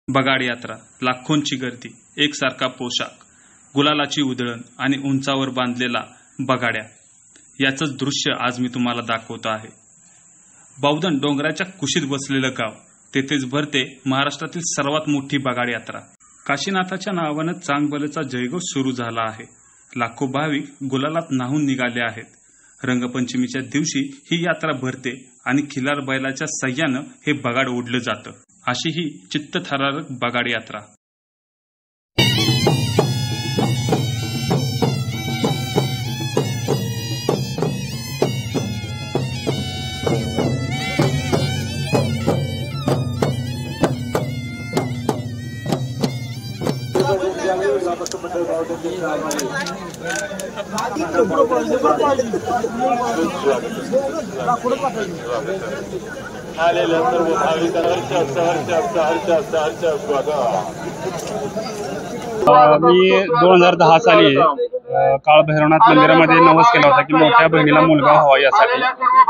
बगाड यात्रा, लाखोंची गर्दी, एकसारखा पोशाख, गुलालाची उधळण आणि उंचावर बांधलेला बगाड्या याचंच दृश्य आज मी तुम्हाला दाखवतो आहे. बावधन डोंगराच्या कुशीत बसलेलं गाव, तेथेच भरते महाराष्ट्रातील सर्वात मोठी बगाड यात्रा. काशीनाथाच्या नावानं चांगभलचा जयघोष सुरू झाला आहे. लाखो भाविक गुलालात न्हाऊन निघाले आहेत. रंगपंचमीच्या दिवशी ही यात्रा भरते आणि खिलार बैलाच्या सह्यानं हे बगाड ओढलं जातं. अशी ही चित्तथरारक बगाड यात्रा. मी 2010 साली काळ भैरवनाथ मंदिरामध्ये नवस केला होता की मोठ्या बहिणीला मुलगा व्हावा यासाठी.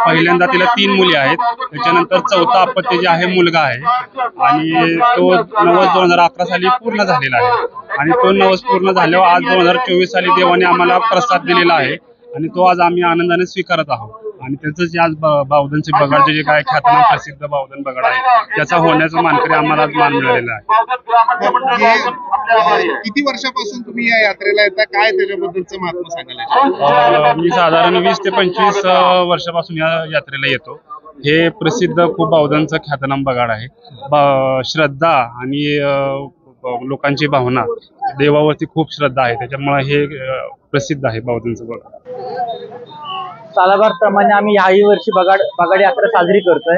पहिल्यांदा तिला 3 मुली आहेत, त्याच्यानंतर चौथा अपत्य जे आहे मुलगा आहे आणि तो नवस 2011 साली पूर्ण झालेला आहे. आणि तो नवस पूर्ण झाल्यावर आज 2024 साली देवाने आम्हाला प्रसाद दिलेला आहे आणि तो आज आम्ही आनंदाने स्वीकारत आहोत. आणि त्याचंच जे आज बावधनचे बगाडचे जे काय ख्यातनाम प्रसिद्ध बावधन बगाड आहे त्याचा होण्याचा मानकरी आम्हाला आज मान मिळालेला आहे. किती वर्षापासून तुम्ही या यात्रेला येता, काय त्याच्याबद्दलचं महात्मा सांगायला? मी साधारण 20 ते 25 वर्षापासून या यात्रेला येतो. हे प्रसिद्ध खूप बावधनचं ख्यातनाम बगाड आहे. श्रद्धा आणि लोकांची भावना, देवावरती खूप श्रद्धा आहे, त्याच्यामुळे हे प्रसिद्ध आहे बावधनचं बगाड. सालाबार प्रमाणे आम्ही याही वर्षी बगाड यात्रा साजरी करतोय.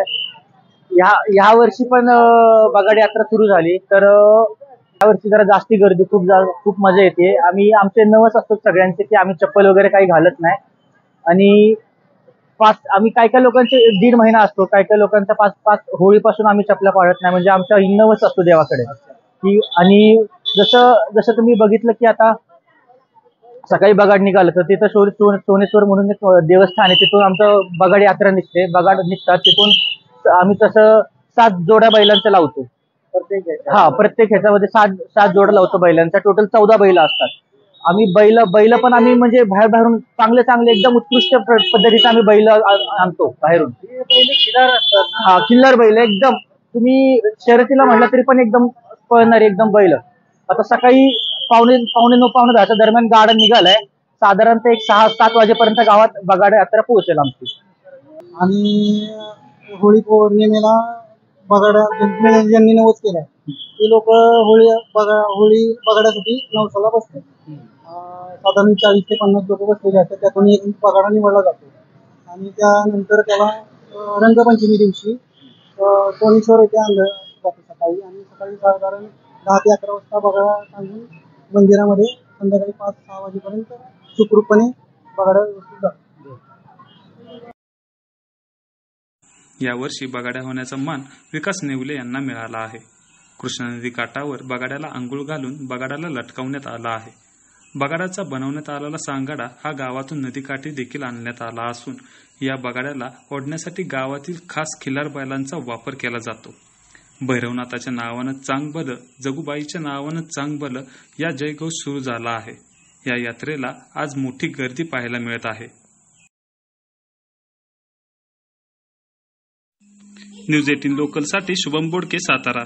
ह्या वर्षी पण बगाड यात्रा सुरू झाली, तर यावर्षी जरा जास्ती गर्दी, खूप मजा येते. आमचे नवस असतात सगळ्यांचे की आम्ही चप्पल वगैरे काही घालत नाही. आणि आम्ही काय लोकांचे 1.5 महिना असतो, काय लोकांचा 5 होळीपासून आम्ही चपला पाळत नाही. म्हणजे आमचा नवस असतो देवाकडे की. आणि जसं तुम्ही बघितलं की आता सकाळी बगाड निघालं तर तिथं सोनेश्वर म्हणून एक देवस्थान आहे, तिथून आमचं बगाड यात्रा निघते. बगाड निघतात तिथून आम्ही तसं 7 जोड्या बैलांचं लावतो. प्रत्येक ह्याच्यामध्ये 7 जोड्या लावतो बैलांचा. टोटल 14 बैल असतात. आम्ही बैल पण आम्ही म्हणजे बाहेरून चांगले एकदम उत्कृष्ट पद्धतीचे आम्ही बैल आणतो बाहेरून. खिल्लार बैल एकदम, तुम्ही शर्यतीला म्हटलं तरी पण एकदम पळणारे एकदम बैल. आता सकाळी पावणे 9, पावणे 10च्या दरम्यान गाडा निघालाय. साधारणतः एक 6-7 वाजेपर्यंत गावात बगाड यात्रा पोहोचेल आमची. आणि होळी पौर्णिमेला बगाड ज्यांनी नवस केलाय ते लोक होळी बगाड्यासाठी नवसाला बसतात. साधारण 40 ते 50 लोक बसलेले असतात. त्यातून एक बगाडा निवडला जातो आणि त्यानंतर त्याला रंगपंचमी दिवशी सोनेश्वर येथे आणलं जातं सकाळी. आणि सकाळी साधारण 10 ते 11 वाजता बगाडा आणून मंदिरामध्ये संध्याकाळी 5-6 वाजेपर्यंत सुखरूपपणे बगाडा व्यवस्थित जातो. यावर्षी बगाड्या होण्याचा मान विकास नेवले यांना मिळाला आहे. कृष्णा नदी काठावर बगाड्याला अंघोळ घालून बगाड्याला लटकावण्यात आला आहे. बगाड्याचा बनवण्यात आलेला सांगाडा हा गावातून नदीकाठी देखील आणण्यात आला असून या बगाड्याला ओढण्यासाठी गावातील खास खिलार बैलांचा वापर केला जातो. भैरवनाथाच्या नावानं चांगभलं, जगुबाईच्या नावानं चांगभलं या जयघोष सुरू झाला आहे. या यात्रेला आज मोठी गर्दी पाहायला मिळत आहे. न्यूज 18 लोकलसाठी शुभम बोडके, सातारा.